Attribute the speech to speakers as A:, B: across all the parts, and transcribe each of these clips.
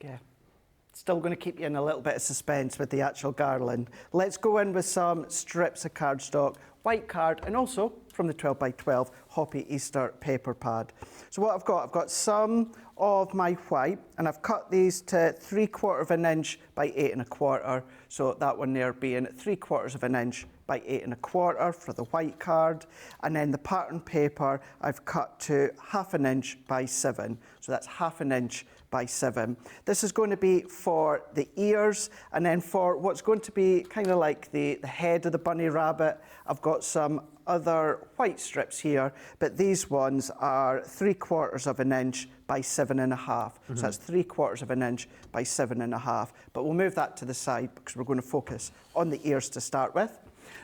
A: Yeah. Still going to keep you in a little bit of suspense with the actual garland. Let's go in with some strips of cardstock, white card, and also from the 12 by 12 Hoppy Easter paper pad. So what I've got some of my white, and I've cut these to 3/4 of an inch by 8 1/4. So that one there being 3/4 of an inch by 8 1/4 for the white card. And then the pattern paper I've cut to 1/2 inch by 7. So that's 1/2 inch by 7. This is going to be for the ears, and then for what's going to be kind of like the head of the bunny rabbit, I've got some other white strips here, but these ones are 3/4 of an inch by 7 1/2. So that's 3/4 of an inch by 7 1/2. But we'll move that to the side because we're going to focus on the ears to start with.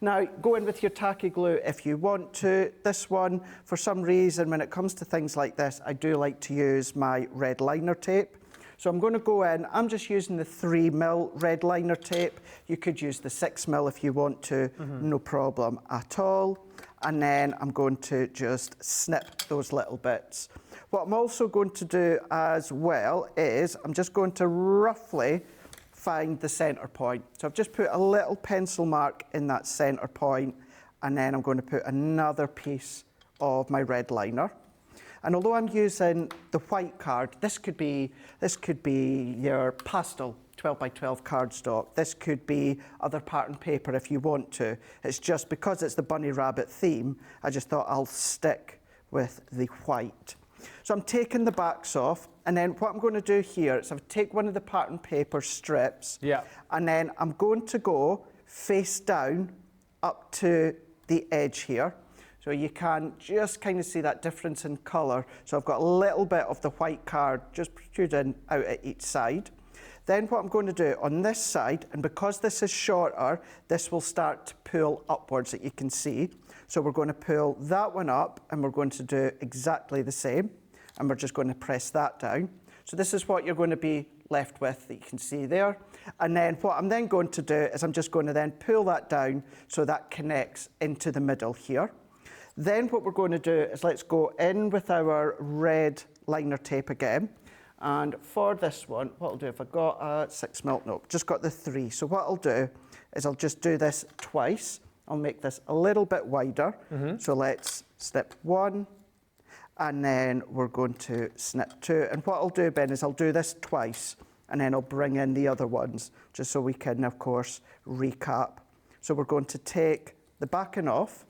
A: Now, go in with your tacky glue if you want to. This one, for some reason, when it comes to things like this, I do like to use my red liner tape. So I'm going to go in, I'm just using the 3mm red liner tape. You could use the 6mm if you want to, no problem at all. And then I'm going to just snip those little bits. What I'm also going to do as well is I'm just going to roughly find the center point. So I've just put a little pencil mark in that center point, and then I'm going to put another piece of my red liner. And although I'm using the white card, this could be your pastel 12 by 12 cardstock. This could be other pattern paper if you want to. It's just because it's the bunny rabbit theme, I just thought I'll stick with the white. So I'm taking the backs off, and then what I'm going to do here is I'll take one of the pattern paper strips, and then I'm going to go face down up to the edge here. So you can just kind of see that difference in colour. So I've got a little bit of the white card just protruding out at each side. Then what I'm going to do on this side, and because this is shorter, this will start to pull upwards that you can see. So we're going to pull that one up, and we're going to do exactly the same. And we're just going to press that down. So this is what you're going to be left with that you can see there. And then what I'm then going to do is I'm just going to then pull that down so that connects into the middle here. Then what we're going to do is let's go in with our red liner tape again. And for this one, what I'll do, if I've got a 6mm, no, just got the 3. So what I'll do is I'll just do this twice. I'll make this a little bit wider. So let's snip 1, and then we're going to snip 2. And what I'll do, Ben, is I'll do this twice, and then I'll bring in the other ones, just so we can, of course, recap. So we're going to take the backing off,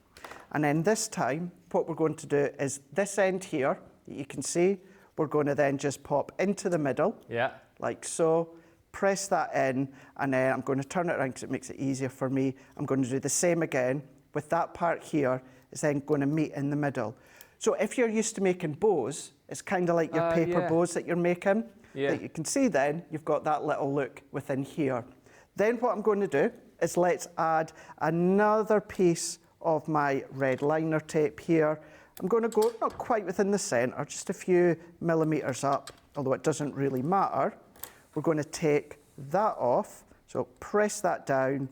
A: and then this time, what we're going to do is this end here, that you can see, we're going to then just pop into the middle, like so, press that in, and then I'm going to turn it around because it makes it easier for me. I'm going to do the same again with that part here, is then going to meet in the middle. So if you're used to making bows, it's kind of like your paper bows that you're making, that you can see then, you've got that little look within here. Then what I'm going to do is let's add another piece of my red liner tape here. I'm going to go not quite within the centre, just a few millimetres up, although it doesn't really matter. We're going to take that off, so press that down,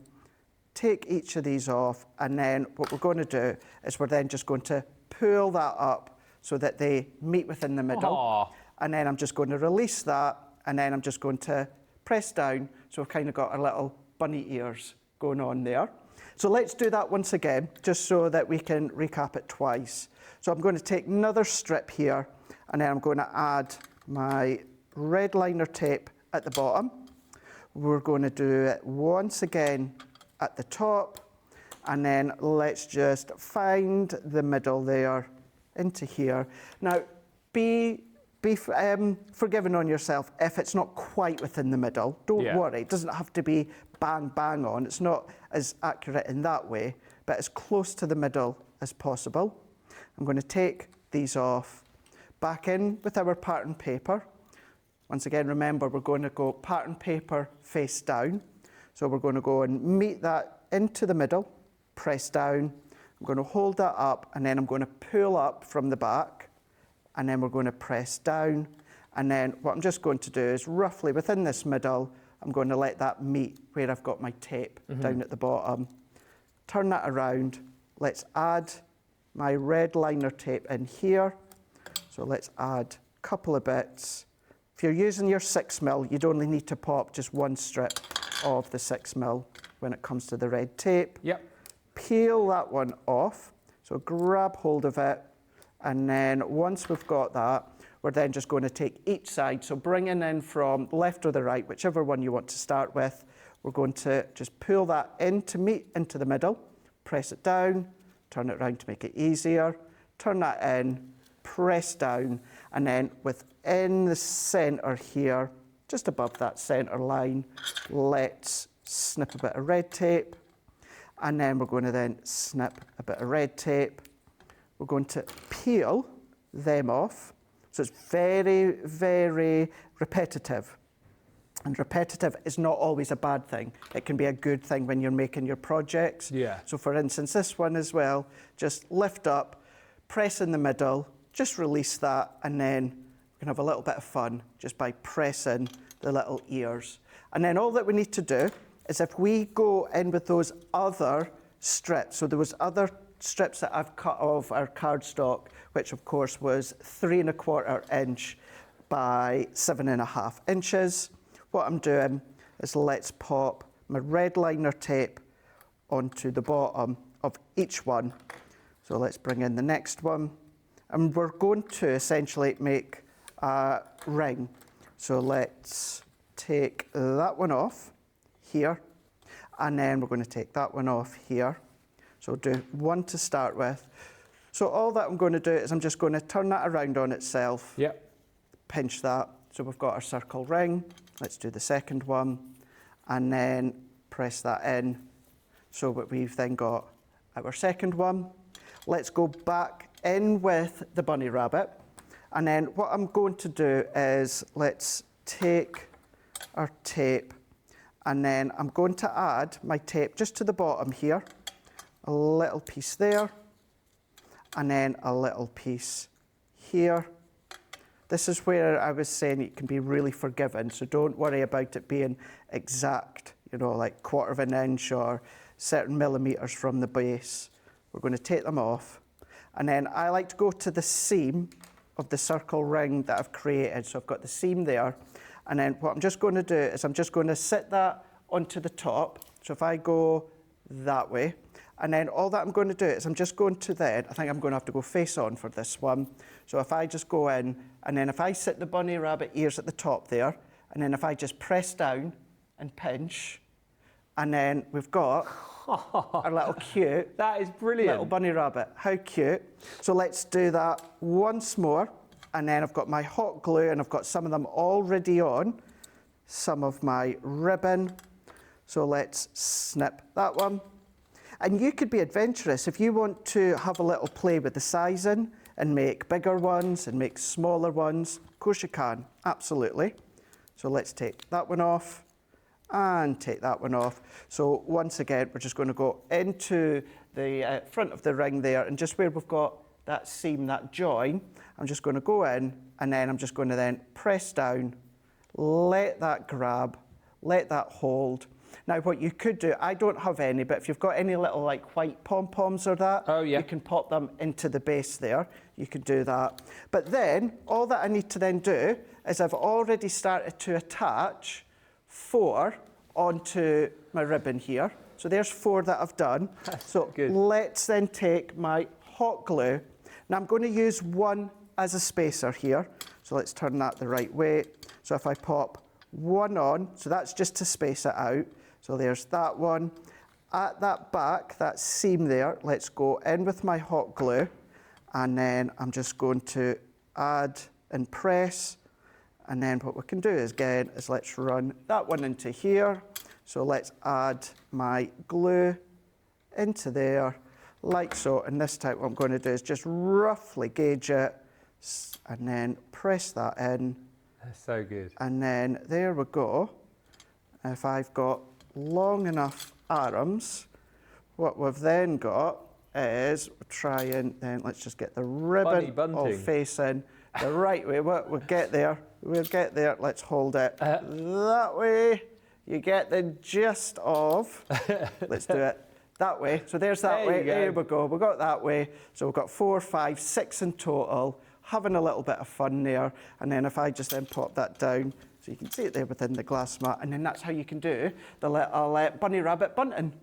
A: take each of these off, and then what we're going to do is we're then just going to pull that up so that they meet within the middle.
B: Aww.
A: And then I'm just going to release that, and then I'm just going to press down, so we've kind of got our little bunny ears going on there. So let's do that once again, just so that we can recap it twice. So I'm going to take another strip here, and then I'm going to add my red liner tape at the bottom. We're going to do it once again at the top, and then let's just find the middle there into here. Now, be forgiving on yourself if it's not quite within the middle. Don't worry, it doesn't have to be bang, bang on. It's not as accurate in that way, but as close to the middle as possible. I'm going to take these off, back in with our pattern paper. Once again, remember, we're going to go pattern paper face down. So we're going to go and meet that into the middle, press down. I'm going to hold that up, and then I'm going to pull up from the back, and then we're going to press down. And then what I'm just going to do is roughly within this middle, I'm going to let that meet where I've got my tape down at the bottom. Turn that around. Let's add my red liner tape in here. So let's add a couple of bits, If you're using your 6mm, you'd only need to pop just one strip of the 6mm when it comes to the red tape.
B: Yep.
A: Peel that one off. So grab hold of it, and then once we've got that, we're then just going to take each side. So bringing in from left or the right, whichever one you want to start with, we're going to just pull that into the middle, press it down, turn it around to make it easier, turn that in, press down, and then within the centre here, just above that centre line, let's snip a bit of red tape, and then we're going to then snip a bit of red tape. We're going to peel them off. So it's very, very repetitive. And repetitive is not always a bad thing. It can be a good thing when you're making your projects.
B: Yeah.
A: So for instance, this one as well, just lift up, press in the middle, just release that, and then we can have a little bit of fun just by pressing the little ears. And then all that we need to do is if we go in with those other strips, so there was other strips that I've cut off our cardstock, which of course was 3¼ inch by 7½ inches. What I'm doing is let's pop my red liner tape onto the bottom of each one. So let's bring in the next one. And we're going to essentially make a ring. So let's take that one off here, and then we're going to take that one off here. So do one to start with. So all that I'm going to do is I'm just going to turn that around on itself.
B: Yep.
A: Pinch that. So we've got our circle ring. Let's do the second one, and then press that in. So we've then got our second one. Let's go back in with the bunny rabbit. And then what I'm going to do is let's take our tape, and then I'm going to add my tape just to the bottom here. A little piece there, and then a little piece here. This is where I was saying it can be really forgiving, so don't worry about it being exact, you know, like 1/4 inch or certain millimetres from the base. We're going to take them off, and then I like to go to the seam of the circle ring that I've created. So I've got the seam there, and then what I'm just going to do is I'm just going to sit that onto the top. So if I go that way, and then all that I'm going to do is I'm just going to then, I think I'm going to have to go face on for this one. So if I just go in, and then if I sit the bunny rabbit ears at the top there, and then if I just press down and pinch, and then we've got our little cute
B: That is brilliant.
A: little bunny rabbit. How cute. So let's do that once more. And then I've got my hot glue, and I've got some of them already on, some of my ribbon. So let's snip that one. And you could be adventurous if you want to have a little play with the sizing and make bigger ones and make smaller ones. Of course you can, absolutely. So let's take that one off and take that one off. So once again, we're just going to go into the front of the ring there, and just where we've got that seam, that join, I'm just going to go in, and then I'm just going to then press down, let that grab, let that hold. Now, what you could do, I don't have any, but if you've got any little like white pom-poms or that,
B: oh, yeah,
A: you can pop them into the base there. You could do that. But then, all that I need to then do is I've already started to attach 4 onto my ribbon here. So there's 4 that I've done. So
B: good.
A: Let's then take my hot glue. Now I'm going to use 1 as a spacer here. So let's turn that the right way. So if I pop 1 on, so that's just to space it out. So there's that one. At that back, that seam there, let's go in with my hot glue, and then I'm just going to add and press. And then what we can do is, again, is let's run that one into here. So let's add my glue into there, like so. And this time what I'm going to do is just roughly gauge it, and then press that in.
B: That's so good.
A: And then there we go. If I've got long enough arms, what we've then got is try and then let's just get the ribbon all facing the right way. We'll get there. We'll get there. Let's hold it that way. You get the gist of. Let's do it that way. So there's that way. There we go. We got that way. So we've got 4, 5, 6 in total. having a little bit of fun there. And then if I just then pop that down, so you can see it there within the glass mat, and then that's how you can do the little bunny rabbit bunting.